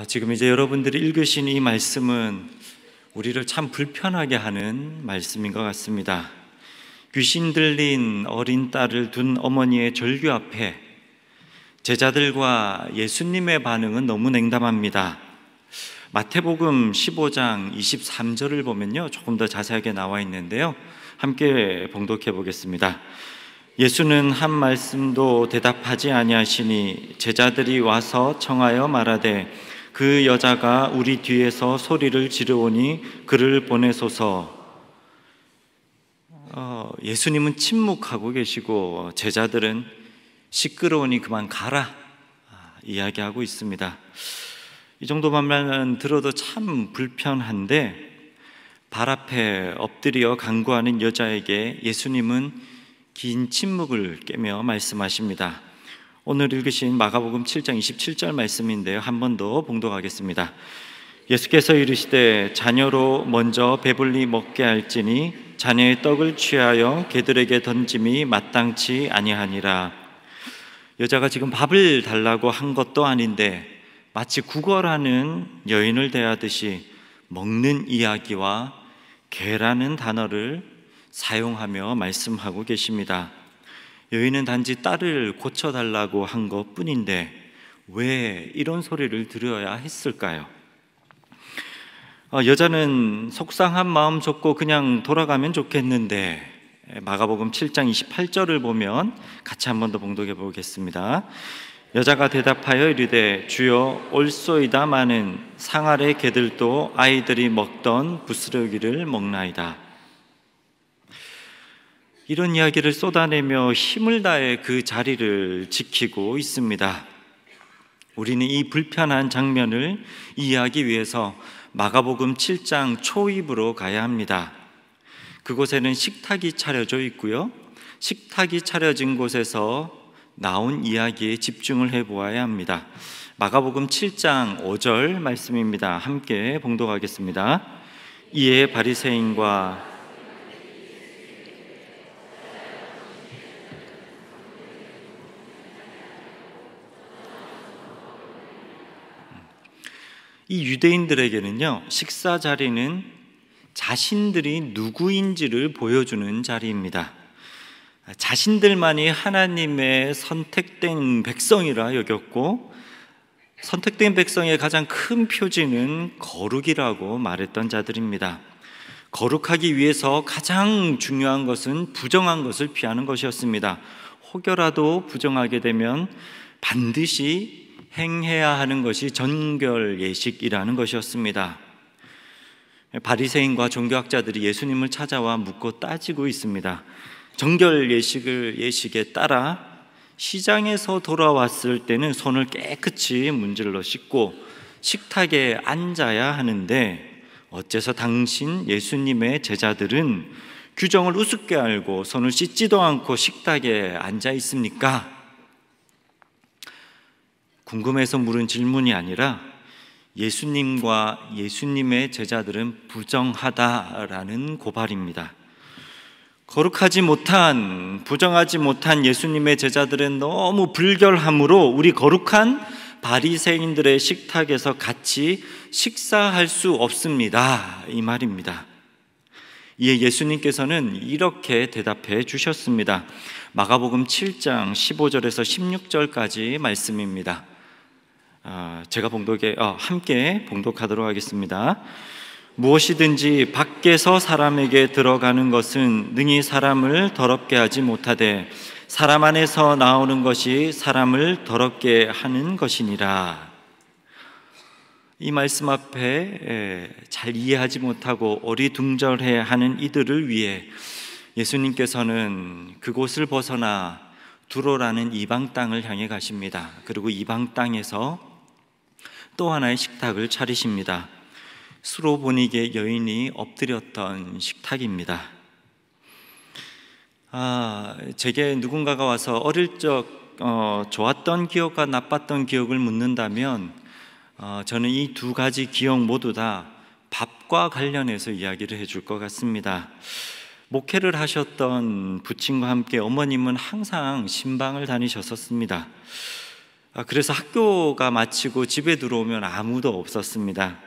지금 이제 여러분들이 읽으신 이 말씀은 우리를 참 불편하게 하는 말씀인 것 같습니다. 귀신 들린 어린 딸을 둔 어머니의 절규 앞에 제자들과 예수님의 반응은 너무 냉담합니다. 마태복음 15장 23절을 보면요, 조금 더 자세하게 나와 있는데요, 함께 봉독해 보겠습니다. 예수는 한 말씀도 대답하지 아니하시니 제자들이 와서 청하여 말하되 그 여자가 우리 뒤에서 소리를 지르오니 그를 보내소서. 예수님은 침묵하고 계시고 제자들은 시끄러우니 그만 가라 이야기하고 있습니다. 이 정도만 들어도 참 불편한데, 발 앞에 엎드려 간구하는 여자에게 예수님은 긴 침묵을 깨며 말씀하십니다. 오늘 읽으신 마가복음 7장 27절 말씀인데요, 한 번 더 봉독하겠습니다. 예수께서 이르시되 자녀로 먼저 배불리 먹게 할지니 자녀의 떡을 취하여 개들에게 던짐이 마땅치 아니하니라. 여자가 지금 밥을 달라고 한 것도 아닌데 마치 구걸하는 여인을 대하듯이 먹는 이야기와 개라는 단어를 사용하며 말씀하고 계십니다. 여인은 단지 딸을 고쳐달라고 한 것뿐인데 왜 이런 소리를 들어야 했을까요? 여자는 속상한 마음 접고 그냥 돌아가면 좋겠는데, 마가복음 7장 28절을 보면 같이 한 번 더 봉독해 보겠습니다. 여자가 대답하여 이르되 주여 올소이다마는 상아래 개들도 아이들이 먹던 부스러기를 먹나이다. 이런 이야기를 쏟아내며 힘을 다해 그 자리를 지키고 있습니다. 우리는 이 불편한 장면을 이해하기 위해서 마가복음 7장 초입으로 가야 합니다. 그곳에는 식탁이 차려져 있고요, 식탁이 차려진 곳에서 나온 이야기에 집중을 해보아야 합니다. 마가복음 7장 5절 말씀입니다. 함께 봉독하겠습니다. 이에 바리새인과 이 유대인들에게는요, 식사 자리는 자신들이 누구인지를 보여주는 자리입니다. 자신들만이 하나님의 선택된 백성이라 여겼고, 선택된 백성의 가장 큰 표지는 거룩이라고 말했던 자들입니다. 거룩하기 위해서 가장 중요한 것은 부정한 것을 피하는 것이었습니다. 혹여라도 부정하게 되면 반드시 행해야 하는 것이 전결 예식이라는 것이었습니다. 바리새인과 종교학자들이 예수님을 찾아와 묻고 따지고 있습니다. 정결 예식에 따라 시장에서 돌아왔을 때는 손을 깨끗이 문질러 씻고 식탁에 앉아야 하는데 어째서 당신 예수님의 제자들은 규정을 우습게 알고 손을 씻지도 않고 식탁에 앉아 있습니까? 궁금해서 물은 질문이 아니라 예수님과 예수님의 제자들은 부정하다라는 고발입니다. 거룩하지 못한, 부정하지 못한 예수님의 제자들은 너무 불결함으로 우리 거룩한 바리새인들의 식탁에서 같이 식사할 수 없습니다, 이 말입니다. 이에 예수님께서는 이렇게 대답해 주셨습니다. 마가복음 7장 15절에서 16절까지 말씀입니다. 제가 함께 봉독하도록 하겠습니다. 무엇이든지 밖에서 사람에게 들어가는 것은 능히 사람을 더럽게 하지 못하되 사람 안에서 나오는 것이 사람을 더럽게 하는 것이니라. 이 말씀 앞에 잘 이해하지 못하고 어리둥절해하는 이들을 위해 예수님께서는 그곳을 벗어나 두로라는 이방 땅을 향해 가십니다. 그리고 이방 땅에서 또 하나의 식탁을 차리십니다. 수로보니게 여인이 엎드렸던 식탁입니다. 제게 누군가가 와서 어릴 적 좋았던 기억과 나빴던 기억을 묻는다면 저는 이 두 가지 기억 모두 다 밥과 관련해서 이야기를 해줄 것 같습니다. 목회를 하셨던 부친과 함께 어머님은 항상 신방을 다니셨었습니다. 그래서 학교가 마치고 집에 들어오면 아무도 없었습니다.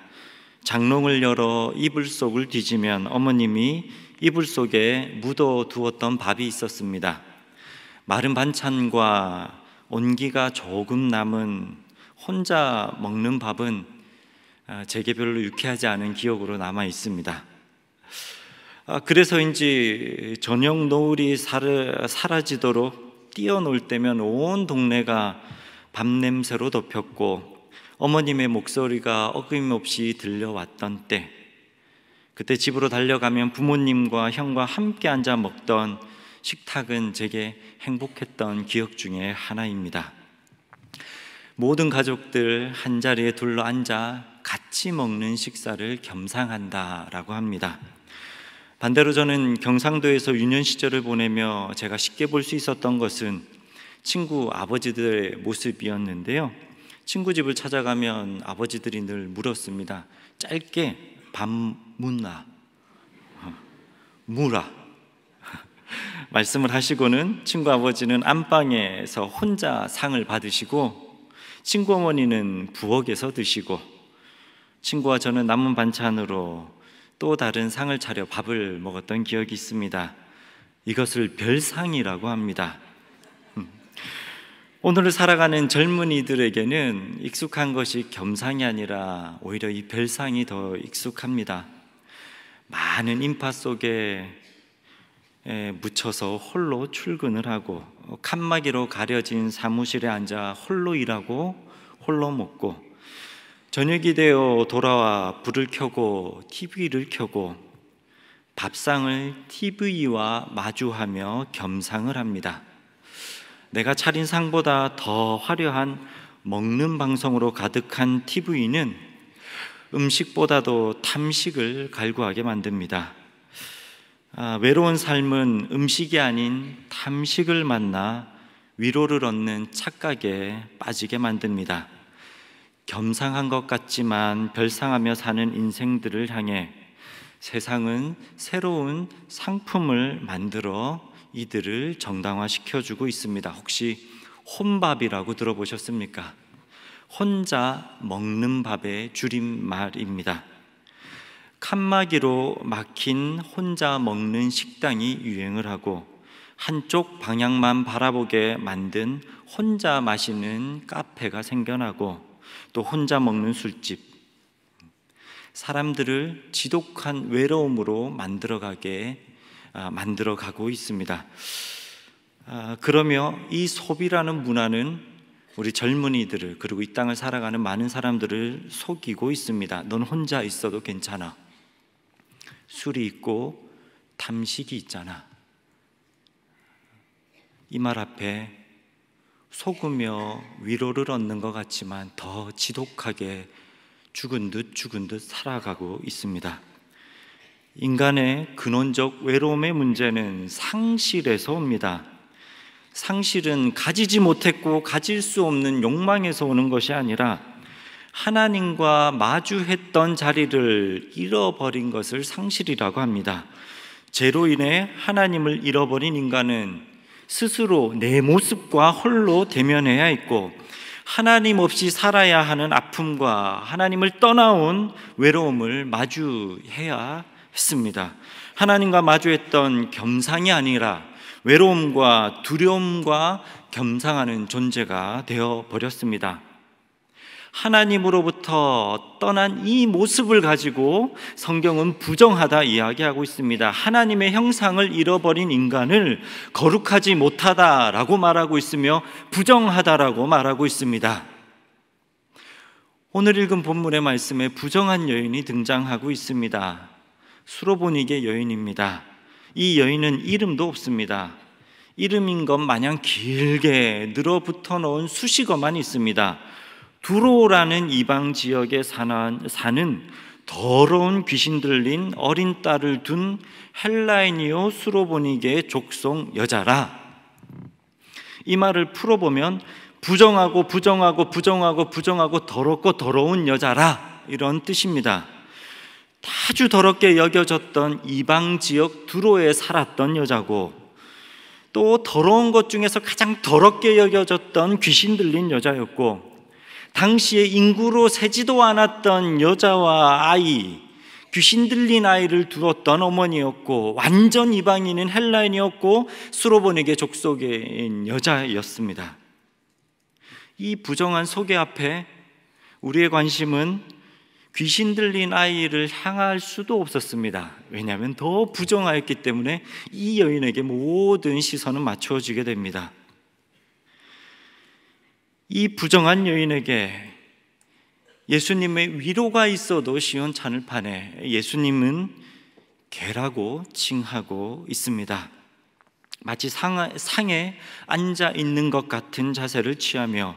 장롱을 열어 이불 속을 뒤지면 어머님이 이불 속에 묻어두었던 밥이 있었습니다. 마른 반찬과 온기가 조금 남은 혼자 먹는 밥은 제게 별로 유쾌하지 않은 기억으로 남아 있습니다. 그래서인지 저녁 노을이 사라지도록 뛰어놀 때면 온 동네가 밥 냄새로 덮였고 어머님의 목소리가 어김없이 들려왔던 때, 그때 집으로 달려가면 부모님과 형과 함께 앉아 먹던 식탁은 제게 행복했던 기억 중에 하나입니다. 모든 가족들 한자리에 둘러 앉아 같이 먹는 식사를 겸상한다라고 합니다. 반대로 저는 경상도에서 유년 시절을 보내며 제가 쉽게 볼 수 있었던 것은 친구 아버지들의 모습이었는데요. 친구 집을 찾아가면 아버지들이 늘 물었습니다. 짧게 밥 묻나? 무라 말씀을 하시고는 친구 아버지는 안방에서 혼자 상을 받으시고 친구 어머니는 부엌에서 드시고 친구와 저는 남은 반찬으로 또 다른 상을 차려 밥을 먹었던 기억이 있습니다. 이것을 별상이라고 합니다. 오늘을 살아가는 젊은이들에게는 익숙한 것이 겸상이 아니라 오히려 이 별상이 더 익숙합니다. 많은 인파 속에 묻혀서 홀로 출근을 하고 칸막이로 가려진 사무실에 앉아 홀로 일하고 홀로 먹고 저녁이 되어 돌아와 불을 켜고 TV를 켜고 밥상을 TV와 마주하며 겸상을 합니다. 내가 차린 상보다 더 화려한 먹는 방송으로 가득한 TV는 음식보다도 탐식을 갈구하게 만듭니다. 외로운 삶은 음식이 아닌 탐식을 만나 위로를 얻는 착각에 빠지게 만듭니다. 겸상한 것 같지만 별상하며 사는 인생들을 향해 세상은 새로운 상품을 만들어 이들을 정당화시켜주고 있습니다. 혹시 혼밥이라고 들어보셨습니까? 혼자 먹는 밥의 줄임말입니다. 칸막이로 막힌 혼자 먹는 식당이 유행을 하고 한쪽 방향만 바라보게 만든 혼자 마시는 카페가 생겨나고 또 혼자 먹는 술집, 사람들을 지독한 외로움으로 만들어가고 있습니다. 그러며 이 소비라는 문화는 우리 젊은이들을 그리고 이 땅을 살아가는 많은 사람들을 속이고 있습니다. 넌 혼자 있어도 괜찮아. 술이 있고 탐식이 있잖아. 이 말 앞에 속으며 위로를 얻는 것 같지만 더 지독하게 죽은 듯 살아가고 있습니다. 인간의 근원적 외로움의 문제는 상실에서 옵니다. 상실은 가지지 못했고 가질 수 없는 욕망에서 오는 것이 아니라 하나님과 마주했던 자리를 잃어버린 것을 상실이라고 합니다. 죄로 인해 하나님을 잃어버린 인간은 스스로 내 모습과 홀로 대면해야 했고 하나님 없이 살아야 하는 아픔과 하나님을 떠나온 외로움을 마주해야 했습니다. 하나님과 마주했던 겸상이 아니라 외로움과 두려움과 겸상하는 존재가 되어버렸습니다. 하나님으로부터 떠난 이 모습을 가지고 성경은 부정하다 이야기하고 있습니다. 하나님의 형상을 잃어버린 인간을 거룩하지 못하다라고 말하고 있으며 부정하다라고 말하고 있습니다. 오늘 읽은 본문의 말씀에 부정한 여인이 등장하고 있습니다. 수로보니게 여인입니다. 이 여인은 이름도 없습니다. 이름인 것 마냥 길게 늘어붙어 놓은 수식어만 있습니다. 두로라는 이방 지역에 사는 더러운 귀신 들린 어린 딸을 둔 헬라인이요 수로보니게의 족속 여자라. 이 말을 풀어보면 부정하고 더럽고 더러운 여자라, 이런 뜻입니다. 아주 더럽게 여겨졌던 이방 지역 두로에 살았던 여자고 또 더러운 것 중에서 가장 더럽게 여겨졌던 귀신 들린 여자였고, 당시에 인구로 세지도 않았던 여자와 아이, 귀신 들린 아이를 두었던 어머니였고, 완전 이방인인 헬라인이었고, 수로보니게 족속인 여자였습니다. 이 부정한 소개 앞에 우리의 관심은 귀신 들린 아이를 향할 수도 없었습니다. 왜냐하면 더 부정하였기 때문에 이 여인에게 모든 시선은 맞춰지게 됩니다. 이 부정한 여인에게 예수님의 위로가 있어도 시원찮을 판에 예수님은 개라고 칭하고 있습니다. 마치 상에 앉아 있는 것 같은 자세를 취하며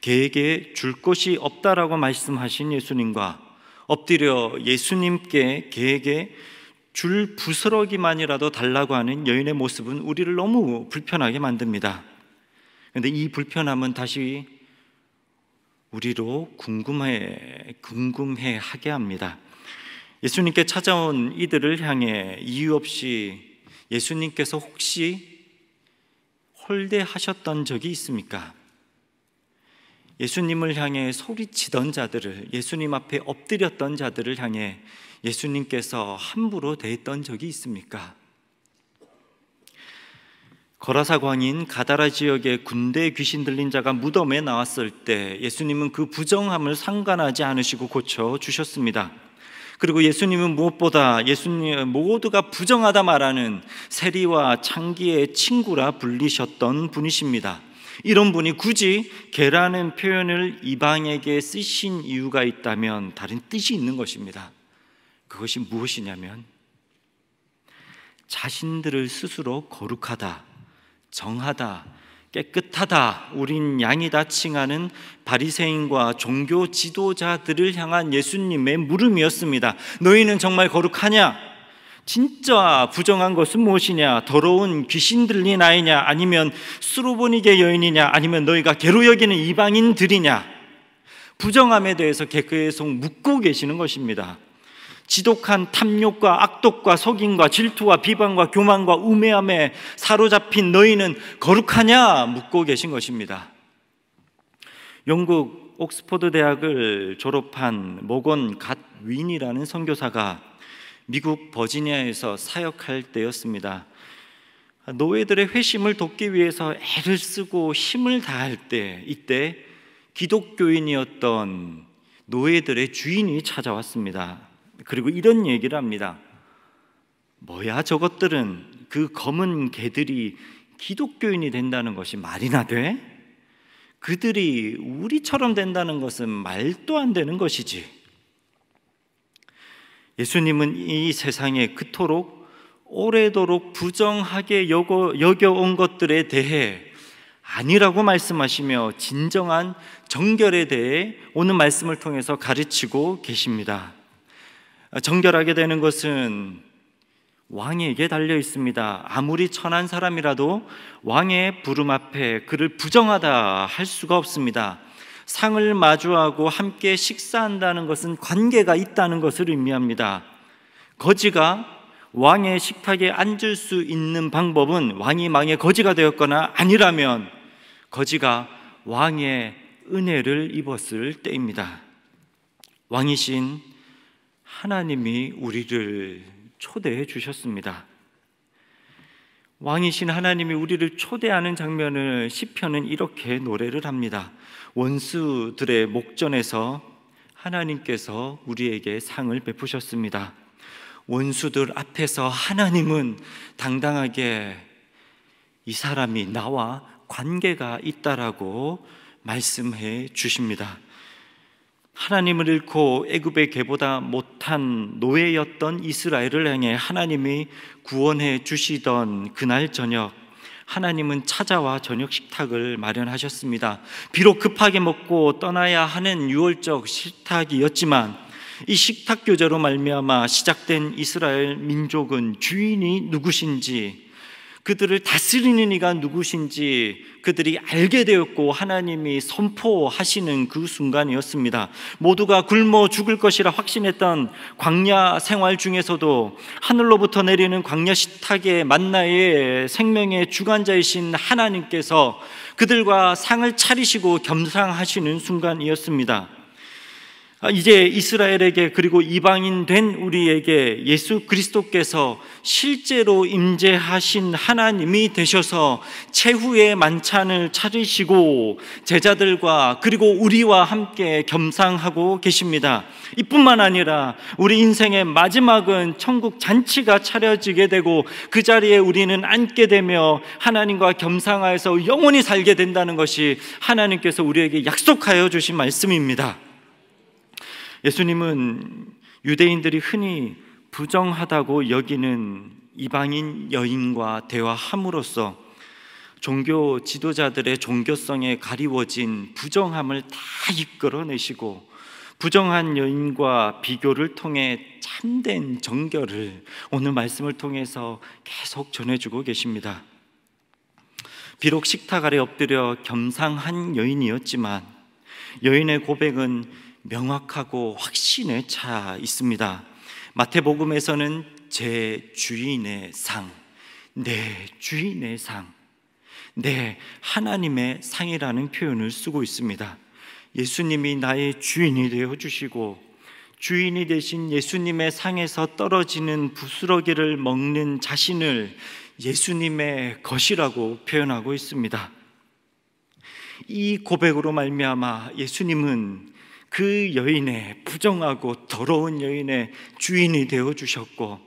개에게 줄 것이 없다라고 말씀하신 예수님과 엎드려 예수님께 개에게 줄 부스러기만이라도 달라고 하는 여인의 모습은 우리를 너무 불편하게 만듭니다. 그런데 이 불편함은 다시 우리로 궁금해 하게 합니다. 예수님께 찾아온 이들을 향해 이유 없이 예수님께서 혹시 홀대하셨던 적이 있습니까? 예수님을 향해 소리치던 자들을, 예수님 앞에 엎드렸던 자들을 향해 예수님께서 함부로 대했던 적이 있습니까? 거라사 광인 가다라 지역의 군대 귀신 들린 자가 무덤에 나왔을 때 예수님은 그 부정함을 상관하지 않으시고 고쳐주셨습니다. 그리고 예수님은 무엇보다 예수님 모두가 부정하다 말하는 세리와 창기의 친구라 불리셨던 분이십니다. 이런 분이 굳이 개라는 표현을 이방에게 쓰신 이유가 있다면 다른 뜻이 있는 것입니다. 그것이 무엇이냐면 자신들을 스스로 거룩하다, 정하다, 깨끗하다, 우린 양이다 칭하는 바리새인과 종교 지도자들을 향한 예수님의 물음이었습니다. 너희는 정말 거룩하냐? 진짜 부정한 것은 무엇이냐? 더러운 귀신 들린 아이냐? 아니면 수로보니게 여인이냐? 아니면 너희가 개로 여기는 이방인들이냐? 부정함에 대해서 계속 묻고 계시는 것입니다. 지독한 탐욕과 악독과 속임과 질투와 비방과 교만과 우매함에 사로잡힌 너희는 거룩하냐? 묻고 계신 것입니다. 영국 옥스퍼드 대학을 졸업한 모건 갓윈이라는 선교사가 미국 버지니아에서 사역할 때였습니다. 노예들의 회심을 돕기 위해서 애를 쓰고 힘을 다할 때, 이때 기독교인이었던 노예들의 주인이 찾아왔습니다. 그리고 이런 얘기를 합니다. 뭐야 저것들은, 그 검은 개들이 기독교인이 된다는 것이 말이나 돼? 그들이 우리처럼 된다는 것은 말도 안 되는 것이지. 예수님은 이 세상에 그토록 오래도록 부정하게 여겨온 것들에 대해 아니라고 말씀하시며 진정한 정결에 대해 오늘 말씀을 통해서 가르치고 계십니다. 정결하게 되는 것은 왕에게 달려 있습니다. 아무리 천한 사람이라도 왕의 부름 앞에 그를 부정하다 할 수가 없습니다. 상을 마주하고 함께 식사한다는 것은 관계가 있다는 것을 의미합니다. 거지가 왕의 식탁에 앉을 수 있는 방법은 왕이 왕의 거지가 되었거나 아니라면 거지가 왕의 은혜를 입었을 때입니다. 왕이신 하나님이 우리를 초대해 주셨습니다. 왕이신 하나님이 우리를 초대하는 장면을 시편은 이렇게 노래를 합니다. 원수들의 목전에서 하나님께서 우리에게 상을 베푸셨습니다. 원수들 앞에서 하나님은 당당하게 이 사람이 나와 관계가 있다라고 말씀해 주십니다. 하나님을 잃고 애굽의 개보다 못한 노예였던 이스라엘을 향해 하나님이 구원해 주시던 그날 저녁, 하나님은 찾아와 저녁 식탁을 마련하셨습니다. 비록 급하게 먹고 떠나야 하는 유월적 식탁이었지만 이 식탁 교제로 말미암아 시작된 이스라엘 민족은 주인이 누구신지, 그들을 다스리는 이가 누구신지 그들이 알게 되었고 하나님이 선포하시는 그 순간이었습니다. 모두가 굶어 죽을 것이라 확신했던 광야 생활 중에서도 하늘로부터 내리는 광야 식탁의 만나의 생명의 주관자이신 하나님께서 그들과 상을 차리시고 겸상하시는 순간이었습니다. 이제 이스라엘에게 그리고 이방인 된 우리에게 예수 그리스도께서 실제로 임재하신 하나님이 되셔서 최후의 만찬을 차리시고 제자들과 그리고 우리와 함께 겸상하고 계십니다. 이뿐만 아니라 우리 인생의 마지막은 천국 잔치가 차려지게 되고 그 자리에 우리는 앉게 되며 하나님과 겸상하여서 영원히 살게 된다는 것이 하나님께서 우리에게 약속하여 주신 말씀입니다. 예수님은 유대인들이 흔히 부정하다고 여기는 이방인 여인과 대화함으로써 종교 지도자들의 종교성에 가리워진 부정함을 다 이끌어내시고 부정한 여인과 비교를 통해 참된 정결을 오늘 말씀을 통해서 계속 전해주고 계십니다. 비록 식탁 아래 엎드려 겸상한 여인이었지만 여인의 고백은 명확하고 확신에 차 있습니다. 마태복음에서는 제 주인의 상, 내 주인의 상, 내 하나님의 상이라는 표현을 쓰고 있습니다. 예수님이 나의 주인이 되어주시고 주인이 되신 예수님의 상에서 떨어지는 부스러기를 먹는 자신을 예수님의 것이라고 표현하고 있습니다. 이 고백으로 말미암아 예수님은 그 여인의 부정하고 더러운 여인의 주인이 되어주셨고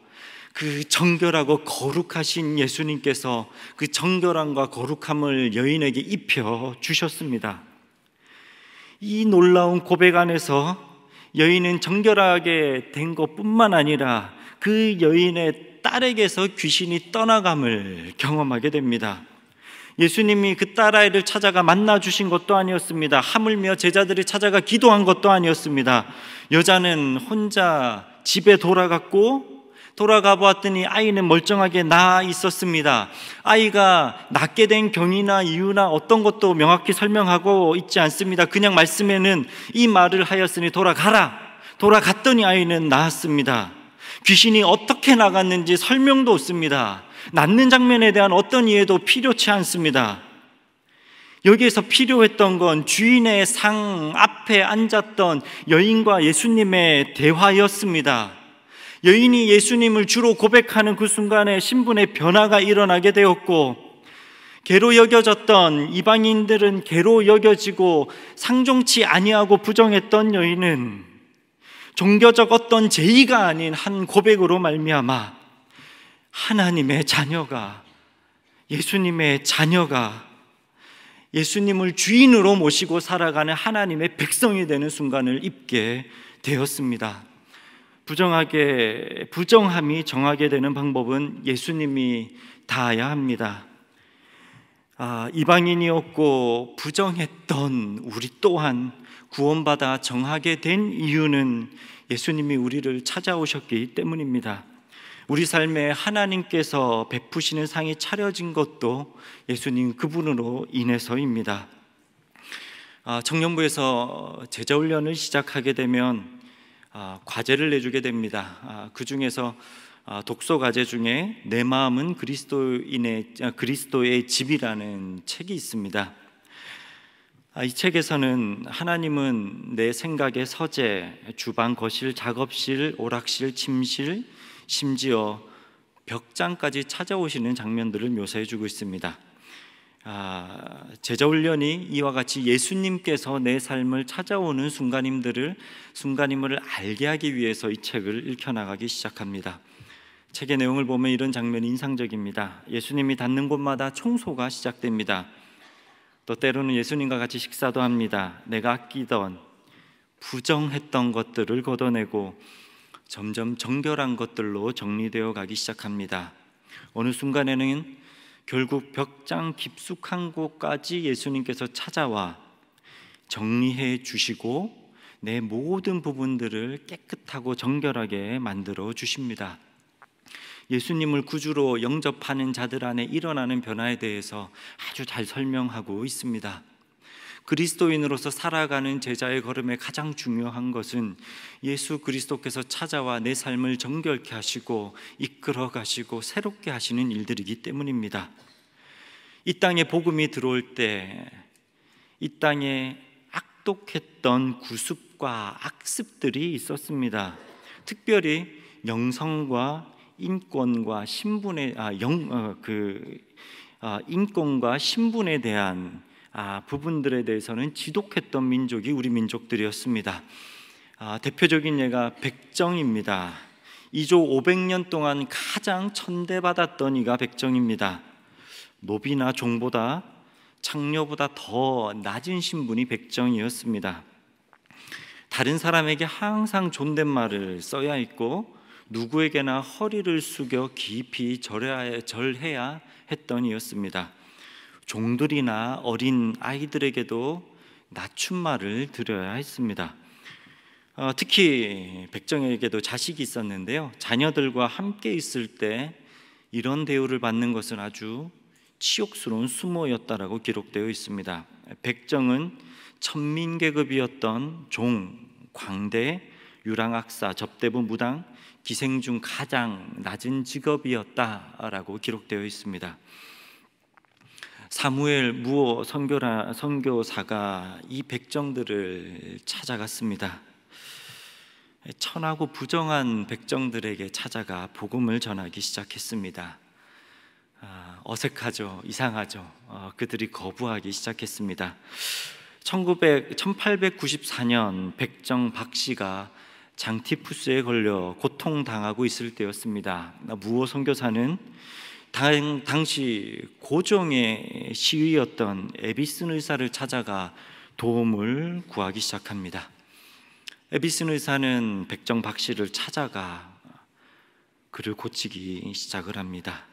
그 정결하고 거룩하신 예수님께서 그 정결함과 거룩함을 여인에게 입혀주셨습니다. 이 놀라운 고백 안에서 여인은 정결하게 된 것뿐만 아니라 그 여인의 딸에게서 귀신이 떠나감을 경험하게 됩니다. 예수님이 그 딸아이를 찾아가 만나주신 것도 아니었습니다. 하물며 제자들이 찾아가 기도한 것도 아니었습니다. 여자는 혼자 집에 돌아가 보았더니 아이는 멀쩡하게 나 있었습니다. 아이가 낳게 된 경위나 이유나 어떤 것도 명확히 설명하고 있지 않습니다. 그냥 말씀에는 이 말을 하였으니 돌아가라. 돌아갔더니 아이는 나았습니다. 귀신이 어떻게 나갔는지 설명도 없습니다. 낳는 장면에 대한 어떤 이해도 필요치 않습니다. 여기에서 필요했던 건 주인의 상 앞에 앉았던 여인과 예수님의 대화였습니다. 여인이 예수님을 주로 고백하는 그 순간에 신분의 변화가 일어나게 되었고 괴로 여겨졌던 이방인들은 괴로 여겨지고 상종치 아니하고 부정했던 여인은 종교적 어떤 제의가 아닌 한 고백으로 말미암아 하나님의 자녀가 예수님의 자녀가 예수님을 주인으로 모시고 살아가는 하나님의 백성이 되는 순간을 입게 되었습니다. 부정함이 정하게 되는 방법은 예수님이 닿아야 합니다. 이방인이었고 부정했던 우리 또한 구원받아 정하게 된 이유는 예수님이 우리를 찾아오셨기 때문입니다. 우리 삶에 하나님께서 베푸시는 상이 차려진 것도 예수님 그분으로 인해서입니다. 청년부에서 제자훈련을 시작하게 되면 과제를 내주게 됩니다. 그 중에서 독서 과제 중에 내 마음은 그리스도의 집이라는 책이 있습니다. 이 책에서는 하나님은 내 생각의 서재, 주방, 거실, 작업실, 오락실, 침실, 심지어 벽장까지 찾아오시는 장면들을 묘사해주고 있습니다. 제자훈련이 이와 같이 예수님께서 내 삶을 찾아오는 순간임을 알게 하기 위해서 이 책을 읽혀나가기 시작합니다. 책의 내용을 보면 이런 장면이 인상적입니다. 예수님이 닿는 곳마다 청소가 시작됩니다. 또 때로는 예수님과 같이 식사도 합니다. 내가 아끼던 부정했던 것들을 걷어내고 점점 정결한 것들로 정리되어 가기 시작합니다. 어느 순간에는 결국 벽장 깊숙한 곳까지 예수님께서 찾아와 정리해 주시고 내 모든 부분들을 깨끗하고 정결하게 만들어 주십니다. 예수님을 구주로 영접하는 자들 안에 일어나는 변화에 대해서 아주 잘 설명하고 있습니다. 그리스도인으로서 살아가는 제자의 걸음에 가장 중요한 것은 예수 그리스도께서 찾아와 내 삶을 정결케 하시고 이끌어 가시고 새롭게 하시는 일들이기 때문입니다. 이 땅에 복음이 들어올 때 이 땅에 악독했던 구습과 악습들이 있었습니다. 특별히 영성과 인권과 신분의 인권과 신분에 대한 부분들에 대해서는 지독했던 민족이 우리 민족들이었습니다. 대표적인 예가 백정입니다. 2조 500년 동안 가장 천대받았던 이가 백정입니다. 노비나 종보다 장녀보다 더 낮은 신분이 백정이었습니다. 다른 사람에게 항상 존댓말을 써야 했고 누구에게나 허리를 숙여 깊이 절해야 했던 이였습니다. 종들이나 어린 아이들에게도 낮춤말을 드려야 했습니다. 특히 백정에게도 자식이 있었는데요, 자녀들과 함께 있을 때 이런 대우를 받는 것은 아주 치욕스러운 수모였다라고 기록되어 있습니다. 백정은 천민계급이었던 종, 광대, 유랑학사, 접대부, 무당, 기생 중 가장 낮은 직업이었다라고 기록되어 있습니다. 사무엘 무호 선교사가 이 백정들을 찾아갔습니다. 천하고 부정한 백정들에게 찾아가 복음을 전하기 시작했습니다. 어색하죠, 이상하죠. 그들이 거부하기 시작했습니다. 1894년 백정 박씨가 장티푸스에 걸려 고통당하고 있을 때였습니다. 무호 선교사는 당시 고종의 시위였던 에비슨 의사를 찾아가 도움을 구하기 시작합니다. 에비슨 의사는 백정 박씨를 찾아가 그를 고치기 시작을 합니다.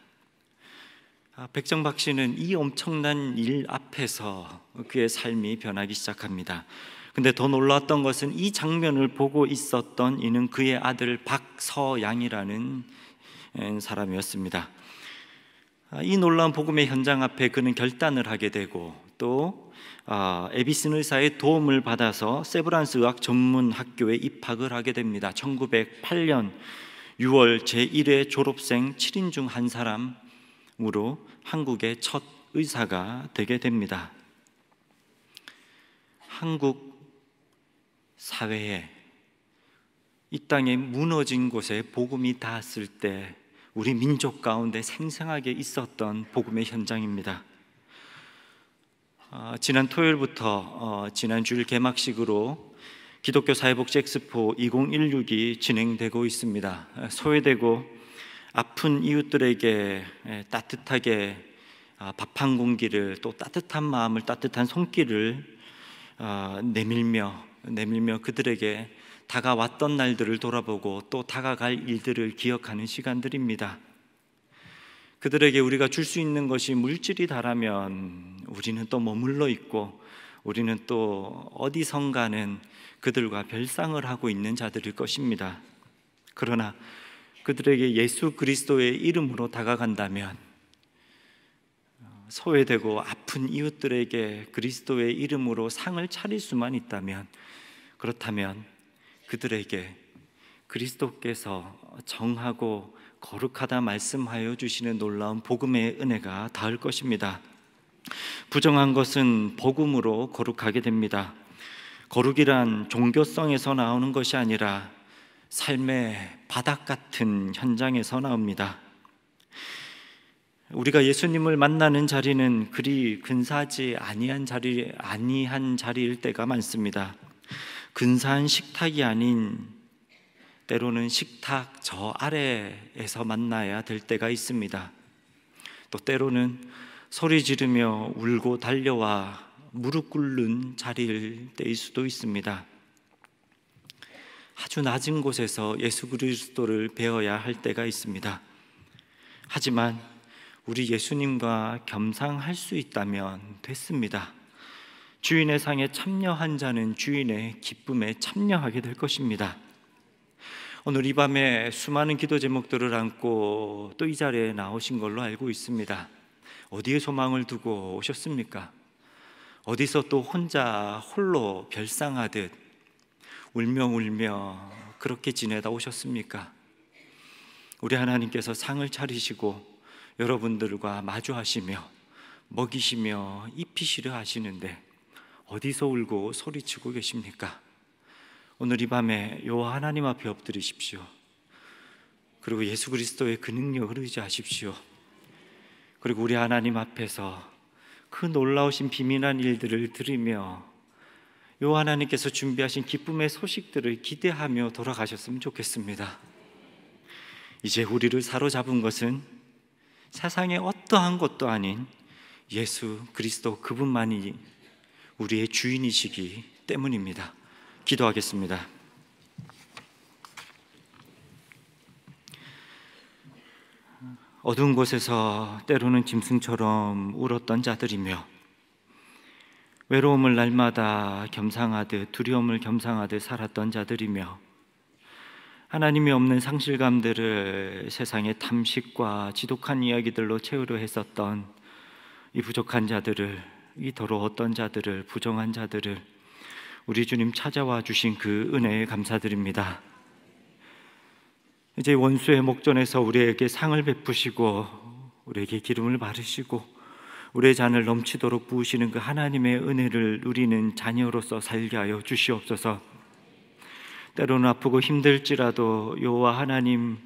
백정 박씨는 이 엄청난 일 앞에서 그의 삶이 변하기 시작합니다. 근데 더 놀라웠던 것은 이 장면을 보고 있었던 이는 그의 아들 박서양이라는 사람이었습니다. 이 놀라운 복음의 현장 앞에 그는 결단을 하게 되고 또 에비슨 의사의 도움을 받아서 세브란스 의학 전문 학교에 입학을 하게 됩니다. 1908년 6월 제1회 졸업생 7인 중 한 사람으로 한국의 첫 의사가 되게 됩니다. 한국 사회에, 이 땅에 무너진 곳에 복음이 닿았을 때 우리 민족 가운데 생생하게 있었던 복음의 현장입니다. 지난 토요일부터 지난 주일 개막식으로 기독교 사회복지 엑스포 2016이 진행되고 있습니다. 소외되고 아픈 이웃들에게 따뜻하게 밥 한 공기를, 또 따뜻한 마음을, 따뜻한 손길을 내밀며 그들에게 다가왔던 날들을 돌아보고 또 다가갈 일들을 기억하는 시간들입니다. 그들에게 우리가 줄 수 있는 것이 물질이다라면 우리는 또 머물러 있고 우리는 또 어디선가는 그들과 별상을 하고 있는 자들일 것입니다. 그러나 그들에게 예수 그리스도의 이름으로 다가간다면, 소외되고 아픈 이웃들에게 그리스도의 이름으로 상을 차릴 수만 있다면, 그렇다면 그들에게 그리스도께서 정하고 거룩하다 말씀하여 주시는 놀라운 복음의 은혜가 닿을 것입니다. 부정한 것은 복음으로 거룩하게 됩니다. 거룩이란 종교성에서 나오는 것이 아니라 삶의 바닥 같은 현장에서 나옵니다. 우리가 예수님을 만나는 자리는 그리 근사하지 아니한 자리일 때가 많습니다. 근사한 식탁이 아닌, 때로는 식탁 저 아래에서 만나야 될 때가 있습니다. 또 때로는 소리 지르며 울고 달려와 무릎 꿇는 자리일 때일 수도 있습니다. 아주 낮은 곳에서 예수 그리스도를 배워야 할 때가 있습니다. 하지만 우리 예수님과 겸상할 수 있다면 됐습니다. 주인의 상에 참여한 자는 주인의 기쁨에 참여하게 될 것입니다. 오늘 이 밤에 수많은 기도 제목들을 안고 또 이 자리에 나오신 걸로 알고 있습니다. 어디에 소망을 두고 오셨습니까? 어디서 또 혼자 홀로 별상하듯 울며 그렇게 지내다 오셨습니까? 우리 하나님께서 상을 차리시고 여러분들과 마주하시며 먹이시며 입히시려 하시는데 어디서 울고 소리치고 계십니까? 오늘 이 밤에 여호와 하나님 앞에 엎드리십시오. 그리고 예수 그리스도의 그 능력을 의지하십시오. 그리고 우리 하나님 앞에서 그 놀라우신 비밀한 일들을 들으며 여호와 하나님께서 준비하신 기쁨의 소식들을 기대하며 돌아가셨으면 좋겠습니다. 이제 우리를 사로잡은 것은 세상의 어떠한 것도 아닌 예수 그리스도 그분만이 우리의 주인이시기 때문입니다. 기도하겠습니다. 어두운 곳에서 때로는 짐승처럼 울었던 자들이며 외로움을 날마다 겸상하듯 두려움을 겸상하듯 살았던 자들이며 하나님이 없는 상실감들을 세상의 탐식과 지독한 이야기들로 채우려 했었던 이 부족한 자들을, 이 더러웠던 자들을, 부정한 자들을 우리 주님 찾아와 주신 그 은혜에 감사드립니다. 이제 원수의 목전에서 우리에게 상을 베푸시고 우리에게 기름을 바르시고 우리의 잔을 넘치도록 부으시는 그 하나님의 은혜를 누리는 자녀로서 살게 하여 주시옵소서. 때로는 아프고 힘들지라도 여호와 하나님,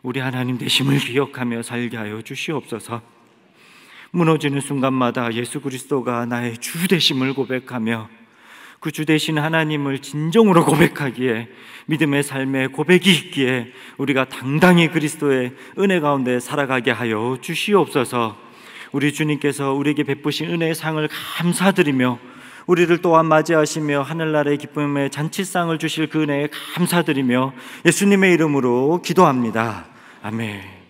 우리 하나님 되심을 기억하며 살게 하여 주시옵소서. 무너지는 순간마다 예수 그리스도가 나의 주 되심을 고백하며 그 주 되신 하나님을 진정으로 고백하기에 믿음의 삶의 고백이 있기에 우리가 당당히 그리스도의 은혜 가운데 살아가게 하여 주시옵소서. 우리 주님께서 우리에게 베푸신 은혜의 상을 감사드리며 우리를 또한 맞이하시며 하늘나라의 기쁨의 잔치상을 주실 그 은혜에 감사드리며 예수님의 이름으로 기도합니다. 아멘.